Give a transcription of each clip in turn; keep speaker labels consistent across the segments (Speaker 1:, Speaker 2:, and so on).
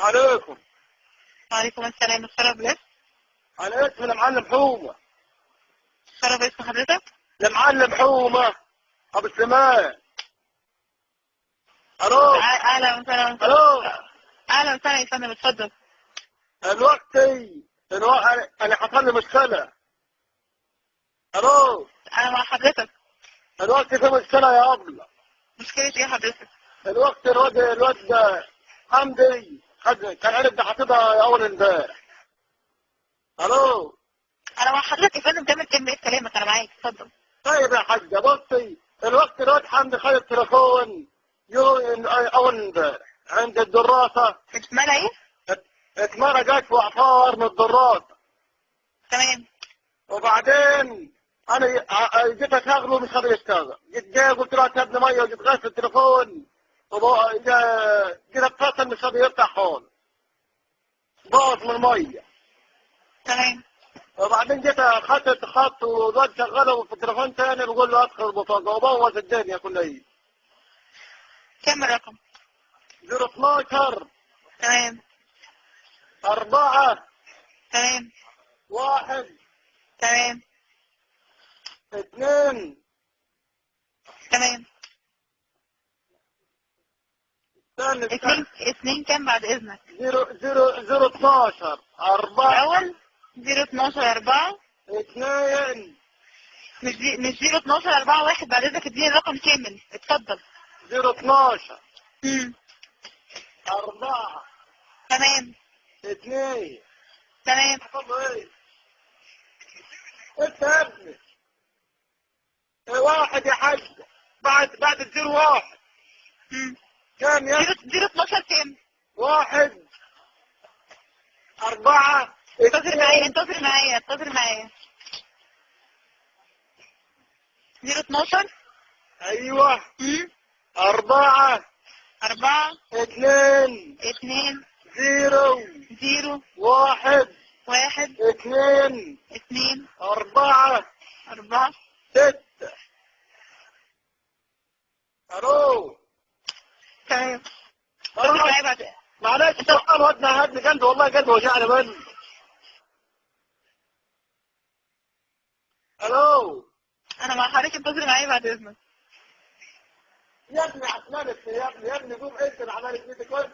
Speaker 1: عليكم.
Speaker 2: وعليكم السلام. الشرف لك.
Speaker 1: انا اسمي المعلم حومه.
Speaker 2: الشرف اسم حضرتك؟
Speaker 1: المعلم حومه ابو سليمان. الو.
Speaker 2: اهلا وسهلا.
Speaker 1: الو.
Speaker 2: اهلا وسهلا يا فندم، اتفضل.
Speaker 1: انا حصل لي مشكله. الو.
Speaker 2: انا مع حضرتك.
Speaker 1: الوقت في مشكله يا ابله.
Speaker 2: مشكلة ايه حضرتك؟
Speaker 1: الواد ده حمدي كان عرف ده حاططها اول امبارح. الو.
Speaker 2: انا مع حضرتك يا فندم، كمل كلامك، انا معاك، اتفضل.
Speaker 1: طيب يا حاجه بصي، الواد حمدي خد التليفون اول امبارح عند الدراسه.
Speaker 2: اتمنى ايه؟
Speaker 1: اتمرة جت وعفار من الدراسه.
Speaker 2: تمام.
Speaker 1: وبعدين انا جيت اشغله مش قادر يشتغل. جيت جاي قلت له هات يا ابني ميه، وجيت غاية التليفون جيت اتصل مش قادر يفتح خالص، باظ من الميه.
Speaker 2: تمام.
Speaker 1: وبعدين جيت اخدت خط والواد شغله في التليفون تاني بقول له ادخل البطاقه وبوظ الدنيا كلها.
Speaker 2: كم الرقم؟
Speaker 1: 012
Speaker 2: تمام.
Speaker 1: 4
Speaker 2: تمام.
Speaker 1: 1
Speaker 2: تمام.
Speaker 1: 2.
Speaker 2: تمام.
Speaker 1: استنى.
Speaker 2: اثنين كام بعد اذنك؟
Speaker 1: 012 4
Speaker 2: الاول 012 4.
Speaker 1: 2.
Speaker 2: مش 012 4 1 بعد اذنك، اديني الرقم كامل، اتفضل.
Speaker 1: 012 4
Speaker 2: تمام.
Speaker 1: 2.
Speaker 2: تمام.
Speaker 1: ايه انت يا ابني؟ 1 يا حاج. بعد 01 كام يا
Speaker 2: 012 كام؟
Speaker 1: 1 4
Speaker 2: انتظر معايا 012.
Speaker 1: ايوه. 4
Speaker 2: 4
Speaker 1: 2 0 1 2 4 6. الو.
Speaker 2: تمام. انتظر معايا بعد.
Speaker 1: معلش سؤال ودنا هدني قلبي، والله قلبي وجعني مني. الو.
Speaker 2: انا مع حضرتك، انتظر معايا بعد اذنك.
Speaker 1: يا ابني عسلانك يا ابني قوم انت اللي عملت فيك كل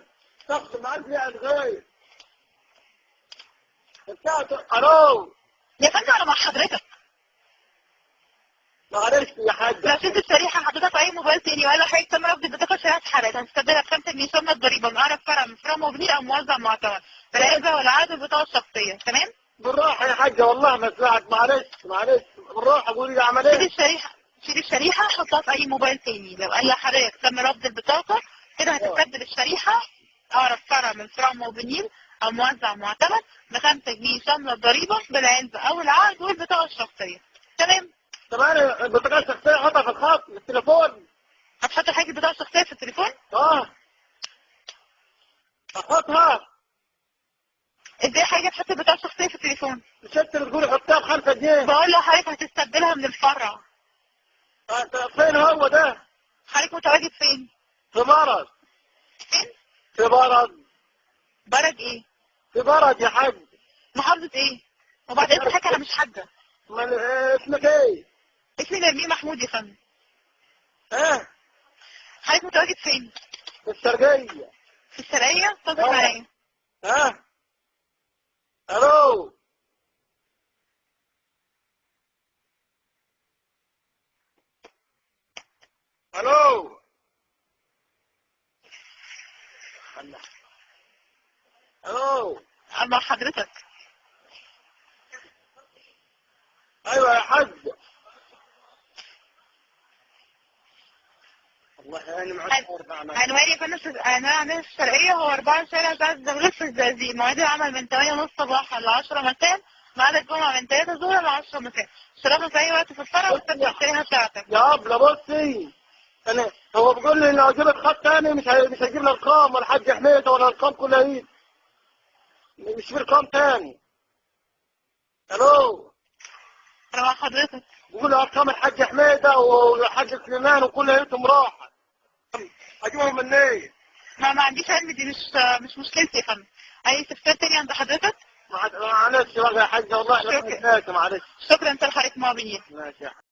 Speaker 1: تقسم معاك ليه الغاية. الو.
Speaker 2: يا فندم انا مع حضرتك.
Speaker 1: معلش يا حاج.
Speaker 2: لو شلت الشريحه حضرتك في اي موبايل تاني وقال له حضرتك تم رفض البطاقه شريحه اتحرقت، هتستبدلها ب5 جنيه ثم الضريبه من اقرب فرع من فروع موبيل او موزع معتمد بالعلبه والعدد البطاقه الشخصيه. تمام؟
Speaker 1: بالراحة يا حاجة والله ما سمعت. معلش بالراحة قولي لي عمل ايه.
Speaker 2: شيل الشريحه حطها في اي موبايل تاني. لو قال لحضرتك تم رفض البطاقه كده هتستبدل الشريحه اقرب فرع من فروع موبيل او موزع معتمد ب5 جنيه شامله الضريبه بالعلبه او العقد والبطاقه الشخصيه. تمام؟
Speaker 1: طب انا البطاقة الشخصية احطها في الخط في التليفون.
Speaker 2: هتحط حاجه البطاقه الشخصيه في التليفون؟
Speaker 1: احطها.
Speaker 2: ازاي حاجه تحط البطاقه الشخصيه في التليفون؟
Speaker 1: مش انت اللي تقولي حطها ب5 جنيه؟
Speaker 2: بقول له حضرتك هتستبدلها من الفرع.
Speaker 1: فين هو ده؟
Speaker 2: حضرتك متواجد فين؟
Speaker 1: في برد.
Speaker 2: فين؟
Speaker 1: في برد.
Speaker 2: برد ايه؟
Speaker 1: في برد يا حاج.
Speaker 2: محافظة ايه؟ وبعد اذن حضرتك انا مش حاجة.
Speaker 1: اسمك ايه؟
Speaker 2: اسمي نرمين محمود يا فندم.
Speaker 1: ايه؟
Speaker 2: حضرتك متواجد فين؟
Speaker 1: في الشرقية.
Speaker 2: في الشرقية؟ اتفضل معايا.
Speaker 1: الو. الو. الو.
Speaker 2: مع حضرتك.
Speaker 1: ايوه يا حاج. والله انا معك.
Speaker 2: عنواني يا فندم، عنوان عندنا في الشرقية هو 4 شارع سعد الزغلول في الزقازيق. مواعيد العمل من 8:30 صباحا ل 10 مساء، ميعاد الجمعة من 3 ظهرا ل 10 مساء. اشتراكنا في اي وقت في الفرع واستبدل الشريحة بتاعتك.
Speaker 1: يا ابله بصي، هو بيقول لي لو جبت خط تاني مش هيجيب لي ارقام ولا حاج حميده ولا ارقام كلها ايه. مش في ارقام تاني. الو.
Speaker 2: انا مع حضرتك.
Speaker 1: بيقول لي ارقام الحاج حميده والحاج سليمان وكلها ايتهم راحت. اجيبهم منين؟
Speaker 2: ما عنديش علم، دي مش مشكلتي يا فندم. اي استفسار تاني عند حضرتك؟
Speaker 1: معلش بقى يا حاج والله احنا
Speaker 2: شكرا.
Speaker 1: معلش.
Speaker 2: شكرا لحضرتك، مع بنين.
Speaker 1: ماشي يا حاج.